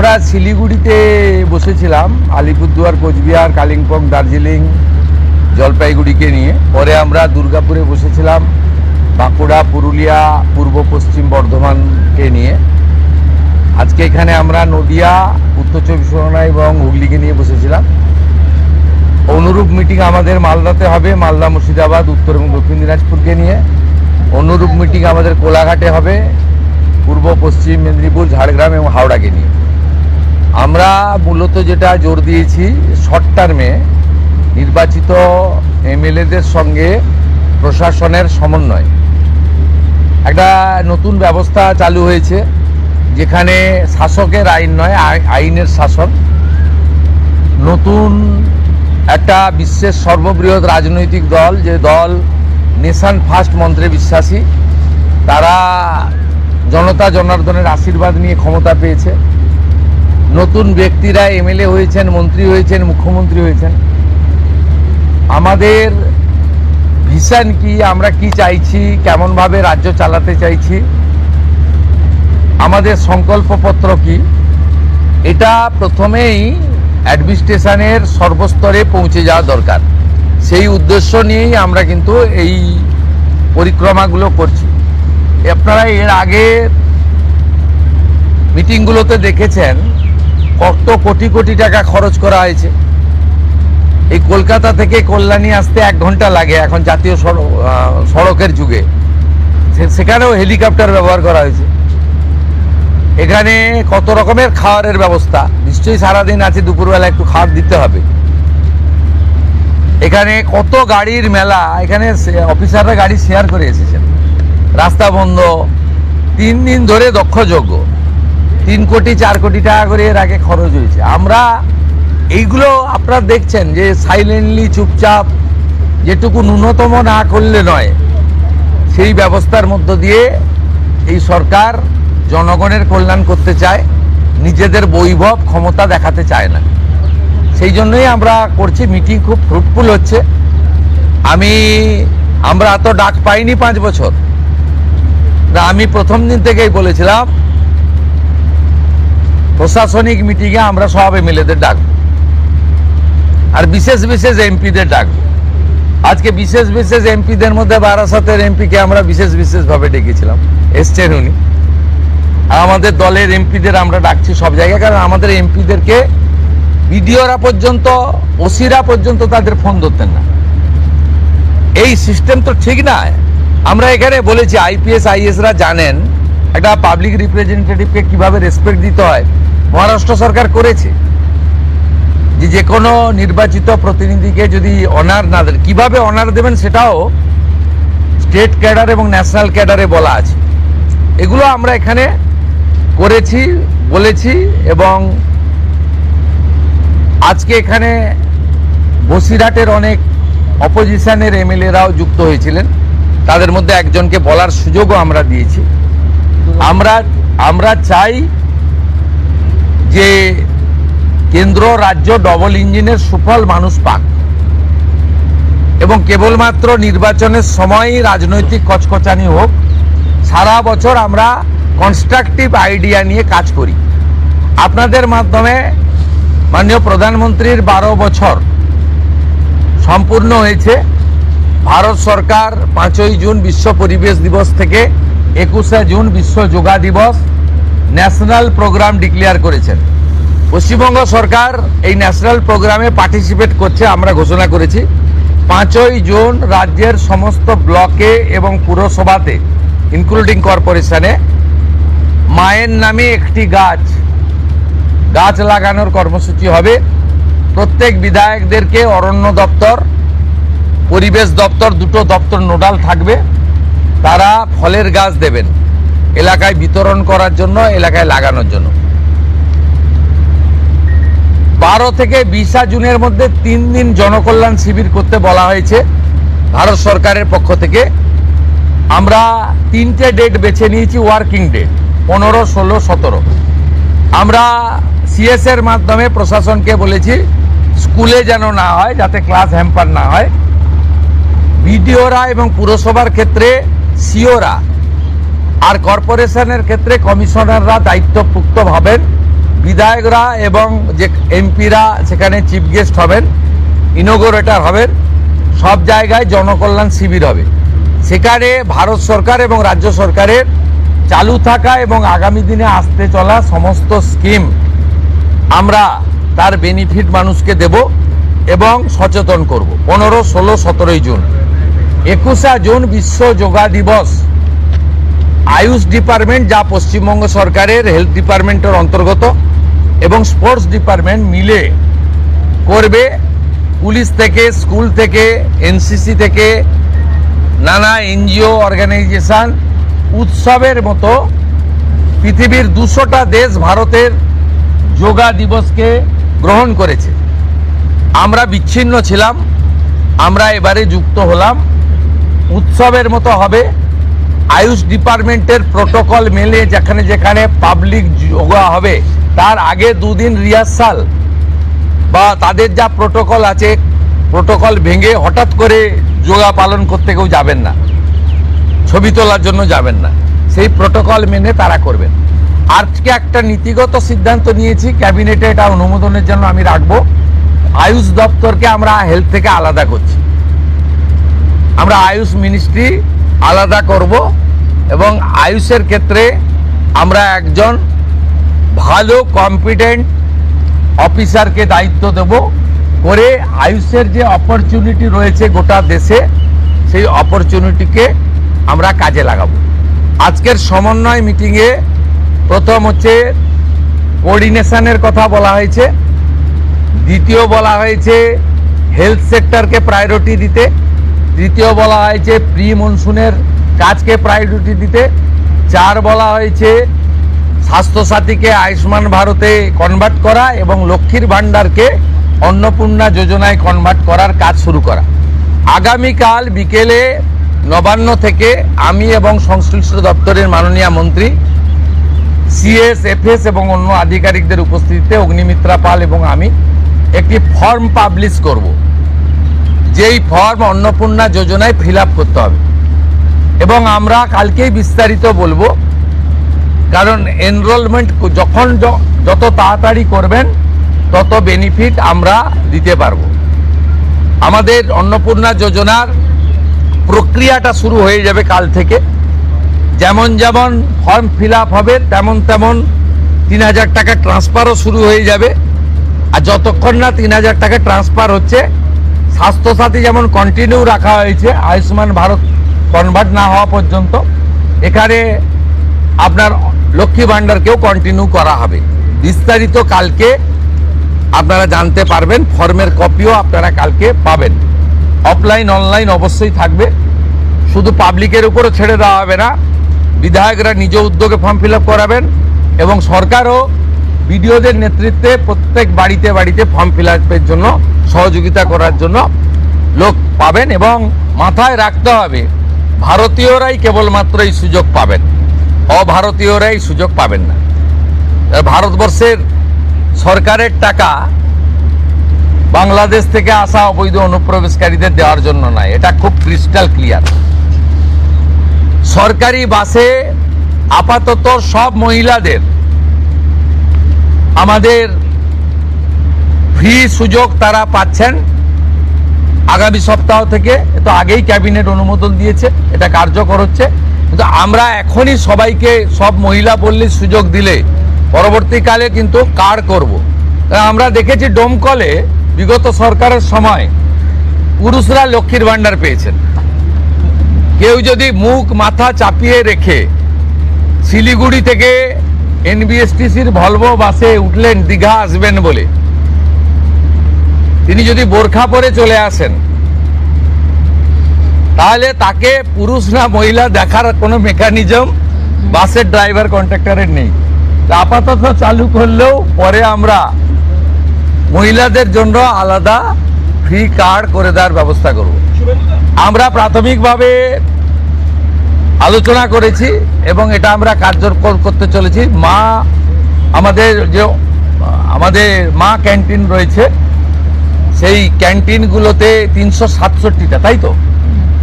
আমরা শিলিগুড়িতে বসেছিলাম, আলিপুরদুয়ার, কোচবিহার, কালিম্পং, দার্জিলিং, জলপাইগুড়িকে নিয়ে। পরে আমরা দুর্গাপুরে বসেছিলাম, বাঁকুড়া, পুরুলিয়া, পূর্ব পশ্চিম বর্ধমানকে নিয়ে। আজকে এখানে আমরা নদিয়া, উত্তর চব্বিশ পরগনা এবং হুগলিকে নিয়ে বসেছিলাম। অনুরূপ মিটিং আমাদের মালদাতে হবে, মালদা, মুর্শিদাবাদ, উত্তর এবং দক্ষিণ দিনাজপুরকে নিয়ে। অনুরূপ মিটিং আমাদের কোলাঘাটে হবে, পূর্ব পশ্চিম মেদিনীপুর, ঝাড়গ্রাম এবং হাওড়াকে নিয়ে। আমরা মূলত যেটা জোর দিয়েছি, শর্ট টার্মে নির্বাচিত এমএলএদের সঙ্গে প্রশাসনের সমন্বয়। একটা নতুন ব্যবস্থা চালু হয়েছে, যেখানে শাসকের আইন নয়, আইনের শাসন। নতুন একটা বিশ্বের সর্ববৃহৎ রাজনৈতিক দল, যে দল নেশন ফার্স্ট মন্ত্রে বিশ্বাসী, তারা জনতা জনার্দনের আশীর্বাদ নিয়ে ক্ষমতা পেয়েছে। নতুন ব্যক্তিরা এমএলএ হয়েছেন, মন্ত্রী হয়েছেন, মুখ্যমন্ত্রী হয়েছেন। আমাদের ভিশন কি, আমরা কি চাইছি, কেমনভাবে রাজ্য চালাতে চাইছি, আমাদের সংকল্পপত্র কি, এটা প্রথমেই অ্যাডমিনিস্ট্রেশনের সর্বস্তরে পৌঁছে যাওয়া দরকার। সেই উদ্দেশ্য নিয়েই আমরা কিন্তু এই পরিক্রমাগুলো করছি। আপনারা এর আগে মিটিংগুলোতে দেখেছেন কত কোটি কোটি টাকা খরচ করা হয়েছে। এই কলকাতা থেকে কল্যাণী আসতে 1 ঘন্টা লাগে এখন জাতীয় সড়কের যুগে। সেখানেও হেলিকপ্টার ব্যবহার করা হয়েছে। এখানে কত রকমের খাবারের ব্যবস্থা, নিশ্চয়ই সারাদিন আছে, দুপুরবেলা একটু খাবার দিতে হবে। এখানে কত গাড়ির মেলা, এখানে অফিসাররা গাড়ি শেয়ার করে এসেছেন। রাস্তা বন্ধ, 3 দিন ধরে দক্ষযজ্ঞ, 3 কোটি 4 কোটি টাকা করে এর আগে খরচ হয়েছে। আমরা এইগুলো আপনারা দেখছেন যে সাইলেন্টলি, চুপচাপ, যেটুকু ন্যূনতম না করলে নয়, সেই ব্যবস্থার মধ্য দিয়ে এই সরকার জনগণের কল্যাণ করতে চায়, নিজেদের বৈভব ক্ষমতা দেখাতে চায় না। সেই জন্যই আমরা করছি। মিটিং খুব ফ্রুটফুল হচ্ছে। আমরা এত ডাক পাইনি 5 বছর। আমি প্রথম দিন থেকেই বলেছিলাম প্রশাসনিক মিটিংয়ে আমরা সব এমএলএদের ডাকবো, আর বিশেষ বিশেষ এমপিদের ডাকবো। আজকে বিশেষ বিশেষ এমপিদের মধ্যে বারাসাতের এমপিকে আমরা বিশেষ বিশেষভাবে ডেকেছিলাম, এসছেন উনি। আর আমাদের দলের এমপিদের আমরা ডাকছি সব জায়গায়, কারণ আমাদের এমপিদেরকে বিডিওরা পর্যন্ত, ওসিরা পর্যন্ত তাদের ফোন ধরতেন না। এই সিস্টেম তো ঠিক না। আমরা এখানে বলেছি আইপিএস আইএসরা জানেন একটা পাবলিক রিপ্রেজেন্টেটিভকে কিভাবে রেসপেক্ট দিতে হয়। মহারাষ্ট্র সরকার করেছে যে কোনো নির্বাচিত প্রতিনিধিকে যদি অনার না দেন, কিভাবে অনার দেবেন সেটাও স্টেট ক্যাডার এবং ন্যাশনাল ক্যাডারে বলা আছে। এগুলো আমরা এখানে করেছি, বলেছি। এবং আজকে এখানে বসিরহাটের অনেক অপোজিশনের এমএলএরাও যুক্ত হয়েছিলেন, তাদের মধ্যে একজনকে বলার সুযোগও আমরা দিয়েছি। আমরা চাই যে কেন্দ্র রাজ্য ডবল ইঞ্জিনের সুফল মানুষ পাক, এবং কেবলমাত্র নির্বাচনের সময়ই রাজনৈতিক কচকচানি হোক। সারা বছর আমরা কনস্ট্রাকটিভ আইডিয়া নিয়ে কাজ করি। আপনাদের মাধ্যমে মাননীয় প্রধানমন্ত্রীর 12 বছর সম্পূর্ণ হয়েছে। ভারত সরকার 5ই জুন বিশ্ব পরিবেশ দিবস থেকে 21শে জুন বিশ্ব যোগা দিবস ন্যাশনাল প্রোগ্রাম ডিক্লেয়ার করেছেন। পশ্চিমবঙ্গ সরকার এই ন্যাশনাল প্রোগ্রামে পার্টিসিপেট করছে, আমরা ঘোষণা করেছি। 5ই জুন রাজ্যের সমস্ত ব্লকে এবং পুরসভাতে, ইনক্লুডিং কর্পোরেশনে, মায়ের নামে একটি গাছ লাগানোর কর্মসূচি হবে। প্রত্যেক বিধায়কদেরকে অরণ্য দপ্তর, পরিবেশ দপ্তর, দুটো দপ্তর নোডাল থাকবে। তারা ফলের গাছ দেবেন এলাকায় বিতরণ করার জন্য, এলাকায় লাগানোর জন্য। 12 থেকে 20 জুনের মধ্যে 3 দিন জনকল্যাণ শিবির করতে বলা হয়েছে ভারত সরকারের পক্ষ থেকে। আমরা 3টে ডেট বেছে নিয়েছি, ওয়ার্কিং ডেট 15, 16, 17। আমরা সিএসের মাধ্যমে প্রশাসনকে বলেছি স্কুলে যেন না হয়, যাতে ক্লাস হ্যাম্পার না হয়। বিডিওরা এবং পুরসভার ক্ষেত্রে সিওরা, আর কর্পোরেশনের ক্ষেত্রে কমিশনাররা দায়িত্বপ্রাপ্ত হবেন। বিধায়করা এবং যে এমপিরা সেখানে চিফ গেস্ট হবেন, ইনোগোরেটর হবেন, সব জায়গায় জনকল্যাণ শিবির হবে। সেখানে ভারত সরকার এবং রাজ্য সরকারের চালু থাকা এবং আগামী দিনে আসতে চলা সমস্ত স্কিম আমরা তার বেনিফিট মানুষকে দেব এবং সচেতন করব। 15, 16, 17 জুন, 21 জুন বিশ্ব যোগা দিবস। আয়ুষ ডিপার্টমেন্ট, যা পশ্চিমবঙ্গ সরকারের হেলথ ডিপার্টমেন্টের অন্তর্গত, এবং স্পোর্টস ডিপার্টমেন্ট মিলে করবে। পুলিশ থেকে, স্কুল থেকে, এনসিসি থেকে, নানা এনজিও অর্গানাইজেশন, উৎসবের মতো পৃথিবীর 200টা দেশ ভারতের যোগা দিবসকে গ্রহণ করেছে। আমরা বিচ্ছিন্ন ছিলাম, আমরা এবারে যুক্ত হলাম। উৎসবের মতো হবে। আয়ুষ ডিপার্টমেন্টের প্রোটোকল মেলে যেখানে যেখানে পাবলিক যোগা হবে তার আগে 2 দিন রিহার্সাল বা তাদের যা প্রোটোকল আছে, প্রোটোকল ভেঙে হঠাৎ করে যোগা পালন করতে কেউ যাবেন না, ছবি তোলার জন্য যাবেন না। সেই প্রোটোকল মেনে তারা করবেন। আজকে একটা নীতিগত সিদ্ধান্ত নিয়েছি, ক্যাবিনেটে এটা অনুমোদনের জন্য আমি রাখবো। আয়ুষ দপ্তরকে আমরা হেলথ থেকে আলাদা করছি। আমরা আয়ুষ মিনিস্ট্রি আলাদা করব এবং আয়ুষের ক্ষেত্রে আমরা একজন ভালো কম্পিটেন্ট অফিসারকে দায়িত্ব দেব করে আয়ুষের যে অপরচুনিটি রয়েছে গোটা দেশে, সেই অপরচুনিটিকে আমরা কাজে লাগাবো। আজকের সমন্বয় মিটিংয়ে প্রথম হচ্ছে কোঅর্ডিনেশনের কথা বলা হয়েছে, দ্বিতীয় বলা হয়েছে হেলথ সেক্টরকে প্রায়োরিটি দিতে, তৃতীয় বলা হয়েছে প্রি মনসুনের কাজকে প্রায়োরিটি দিতে, 4 বলা হয়েছে স্বাস্থ্যসাথীকে আয়ুষ্মান ভারতে কনভার্ট করা এবং লক্ষ্মীর ভাণ্ডারকে অন্নপূর্ণা যোজনায় কনভার্ট করার কাজ শুরু করা। আগামীকাল বিকেলে নবান্ন থেকে আমি এবং সংশ্লিষ্ট দপ্তরের মাননীয় মন্ত্রী, সিএস, এফএস এবং অন্য আধিকারিকদের উপস্থিতিতে অগ্নিমিত্রা পাল এবং আমি একটি ফর্ম পাবলিশ করব, যেই ফর্ম অন্নপূর্ণা যোজনায় ফিল আপ করতে হবে এবং আমরা কালকেই বিস্তারিত বলবো। কারণ এনরোলমেন্ট যখন যত তাড়াতাড়ি করবেন তত বেনিফিট আমরা দিতে পারবো। আমাদের অন্নপূর্ণা যোজনার প্রক্রিয়াটা শুরু হয়ে যাবে কাল থেকে। যেমন যেমন ফর্ম ফিল আপ হবে তেমন তেমন 3000 টাকা ট্রান্সফারও শুরু হয়ে যাবে। আর যতক্ষণ না 3000 টাকা ট্রান্সফার হচ্ছে, স্বাস্থ্যসাথী যেমন কন্টিনিউ রাখা হয়েছে আয়ুষ্মান ভারত কনভার্ট না হওয়া পর্যন্ত, এখানে আপনার লক্ষ্মী ভাণ্ডারকেও কন্টিনিউ করা হবে। বিস্তারিত কালকে আপনারা জানতে পারবেন, ফর্মের কপিও আপনারা কালকে পাবেন। অফলাইন অনলাইন অবশ্যই থাকবে, শুধু পাবলিকের উপরও ছেড়ে দেওয়া হবে না। বিধায়করা নিজ উদ্যোগে ফর্ম ফিল আপ করাবেন এবং সরকারও বিডিওদের নেতৃত্বে প্রত্যেক বাড়িতে বাড়িতে ফর্ম ফিল আপের জন্য সহযোগিতা করার জন্য লোক পাবেন। এবং মাথায় রাখতে হবে, ভারতীয়রাই কেবলমাত্র এই সুযোগ পাবেন, অভারতীয়রাই সুযোগ পাবেন না। ভারতবর্ষের সরকারের টাকা বাংলাদেশ থেকে আসা অবৈধ অনুপ্রবেশকারীদের দেওয়ার জন্য নয়, এটা খুব ক্রিস্টাল ক্লিয়ার। সরকারি বাসে আপাতত সব মহিলাদের আমাদের ফ্রি সুযোগ তারা পাচ্ছেন আগামী সপ্তাহ থেকে। তো আগেই ক্যাবিনেট অনুমোদন দিয়েছে, এটা কার্যকর হচ্ছে। কিন্তু আমরা এখনই সবাইকে, সব মহিলা বললে সুযোগ দিলে পরবর্তীকালে কিন্তু কার্ড করব। আমরা দেখেছি ডোমকলে বিগত সরকারের সময় পুরুষরা লক্ষ্মীর ভাণ্ডার পেয়েছেন। কেউ যদি মুখ মাথা চাপিয়ে রেখে শিলিগুড়ি থেকে এনবিএসটিসির ভলভো বাসে উঠলেন দীঘা আসবেন বলে, তিনি যদি বোরখা পরে চলে আসেন তাহলে তাকে পুরুষ না মহিলা দেখার কোনো মেকানিজম বাসের ড্রাইভার কন্ট্রাক্টরের নেই। আপাতত চালু করলেও পরে আমরা মহিলাদের জন্য আলাদা ফ্রি কার্ড করে দেওয়ার ব্যবস্থা করব। আমরা প্রাথমিকভাবে আলোচনা করেছি এবং এটা আমরা কার্যকর করতে চলেছি। আমাদের মা ক্যান্টিন রয়েছে, সেই ক্যান্টিনগুলোতে 367টা, তাই তো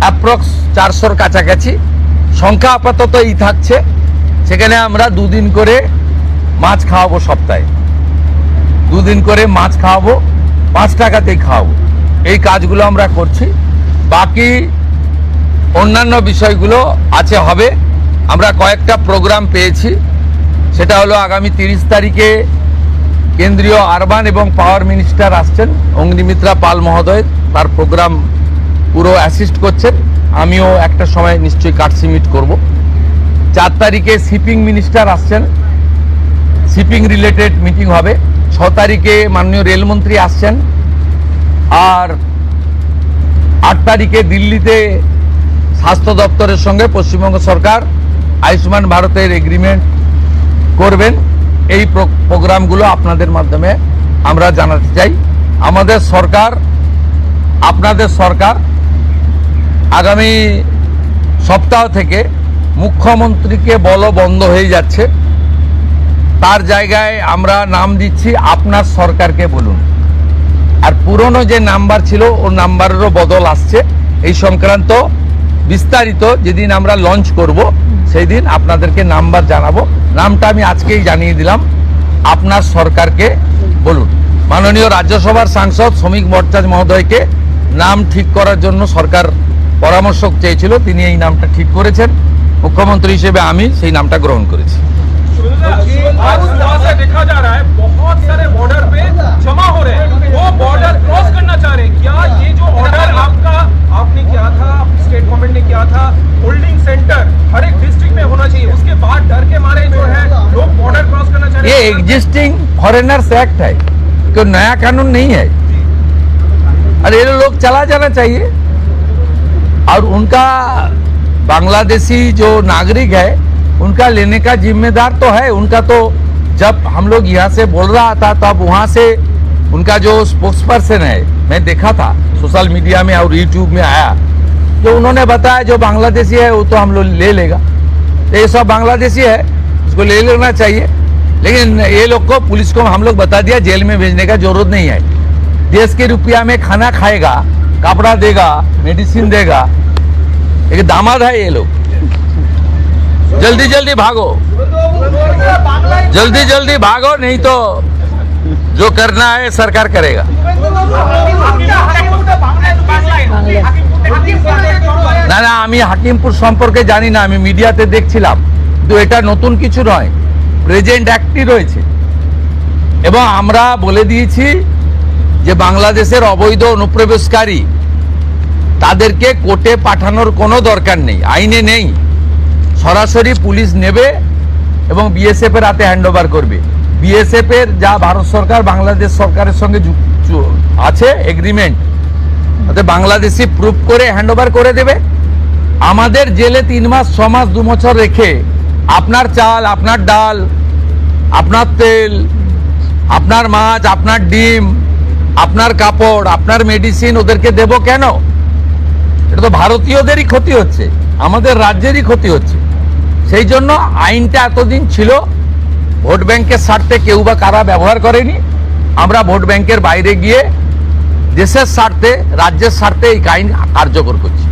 অ্যাপ্রক্স 400-র কাছাকাছি সংখ্যা আপাতত এই থাকছে। সেখানে আমরা 2 দিন করে মাছ খাওয়াবো সপ্তাহে। 2 দিন করে মাছ খাওয়াবো, 5 টাকাতেই খাওয়াবো। এই কাজগুলো আমরা করছি। বাকি অন্যান্য বিষয়গুলো আছে, হবে। আমরা কয়েকটা প্রোগ্রাম পেয়েছি। সেটা হলো আগামী 30 তারিখে কেন্দ্রীয় আরবান এবং পাওয়ার মিনিস্টার আসছেন, অগ্নিমিত্রা পাল মহোদয়। তার প্রোগ্রাম পুরো অ্যাসিস্ট করছেন। আমিও একটা সময় নিশ্চয়ই কাটসি মিট করব। 4 তারিখে শিপিং মিনিস্টার আসছেন, শিপিং রিলেটেড মিটিং হবে। 6 তারিখে মাননীয় রেলমন্ত্রী আসছেন। আর 8 তারিখে দিল্লিতে স্বাস্থ্য দপ্তরের সঙ্গে পশ্চিমবঙ্গ সরকার আয়ুষ্মান ভারতের এগ্রিমেন্ট করবেন। এই প্রোগ্রামগুলো আপনাদের মাধ্যমে আমরা জানাতে চাই। আমাদের সরকার, আপনাদের সরকার আগামী সপ্তাহ থেকে মুখ্যমন্ত্রীকে বলা বন্ধ হয়ে যাচ্ছে। তার জায়গায় আমরা নাম দিচ্ছি আপনার সরকারকে বলুন। আর পুরনো যে নাম্বার ছিল ওর নাম্বারেরও বদল আসছে। এই সংক্রান্ত বিস্তারিত যেদিন আমরা লঞ্চ করব সেই দিন আপনাদেরকে নাম্বার জানাবো। নামটা আমি আজকেই জানিয়ে দিলাম, আপনার সরকারকে বলুন। মাননীয় রাজ্যসভার সাংসদ শ্রমিক ভট্টাচার্য মহোদয়কে নাম ঠিক করার জন্য সরকার পরামর্শ চেয়েছিল, তিনি এই নামটা ঠিক করেছেন। মুখ্যমন্ত্রী হিসেবে আমি সেই নামটা গ্রহণ করেছি। आज सुबह से देखा जा रहा है बहुत सारे बॉर्डर पे जमा हो रहे हैं, वो बॉर्डर क्रॉस करना चाह रहे हैं। क्या ये जो ऑर्डर आपने किया था, स्टेट गवर्नमेंट ने किया था, होल्डिंग सेंटर हर एक डिस्ट्रिक्ट में होना चाहिए, उसके बाद डर के मारे जो है लोग बॉर्डर क्रॉस करना चाह रहे ये हैं? एग्जिस्टिंग फॉरेनर्स एक्ट है, कोई नया कानून नहीं है। और ये लोग चला जाना चाहिए। और उनका बांग्लादेशी जो नागरिक है उनका लेने का जिम्मेदार तो है उनका। तो जब हम लोग यहाँ से बोल रहा था तब वहाँ से उनका जो स्पोक्स पर्सन है, मैं देखा था सोशल मीडिया में और यूट्यूब में आया, जो उन्होंने बताया जो बांग्लादेशी है वो तो हम लोग ले लेगा। तो ये सब बांग्लादेशी है, उसको ले लेना चाहिए। लेकिन ये लोग को, पुलिस को हम लोग बता दिया जेल में भेजने का जरूरत नहीं है। देश के रुपया में खाना खाएगा, कपड़ा देगा, मेडिसिन देगा। एक दामाद है ये लोग। जल्दी जल्दी भागो, जल्दी जल्दी भागो, नहीं तो जो करना है सरकार करेगा। না না, আমি হাকিমপুর সম্পর্কে জানি না, আমি মিডিয়াতে দেখছিলাম। কিন্তু এটা নতুন কিছু নয়, প্রেজেন্ট অ্যাক্টই রয়েছে। এবং আমরা বলে দিয়েছি যে বাংলাদেশের অবৈধ অনুপ্রবেশকারী তাদেরকে কোর্টে পাঠানোর কোনো দরকার নেই, আইনে নেই। সরাসরি পুলিশ নেবে এবং বিএসএফ এর হাতে হ্যান্ড ওভার করবে। বিএসএফ এর যা ভারত সরকার বাংলাদেশ সরকারের সঙ্গে আছে এগ্রিমেন্ট, তাতে বাংলাদেশি প্রুফ করে হ্যান্ড ওভার করে দেবে। আমাদের জেলে 3 মাস 6 মাস 2 বছর রেখে আপনার চাল, আপনার ডাল, আপনার তেল, আপনার মাছ, আপনার ডিম, আপনার কাপড়, আপনার মেডিসিন ওদেরকে দেব কেন? এটা তো ভারতীয়দেরই ক্ষতি হচ্ছে, আমাদের রাজ্যেরই ক্ষতি হচ্ছে। সেই জন্য আইনটা এতদিন ছিল ভোট ব্যাংকের স্বার্থে কেউ বা কারা ব্যবহার করেনি। আমরা ভোট ব্যাংকের বাইরে গিয়ে দেশের স্বার্থে, রাজ্যের স্বার্থে এই আইন কার্যকর করছি।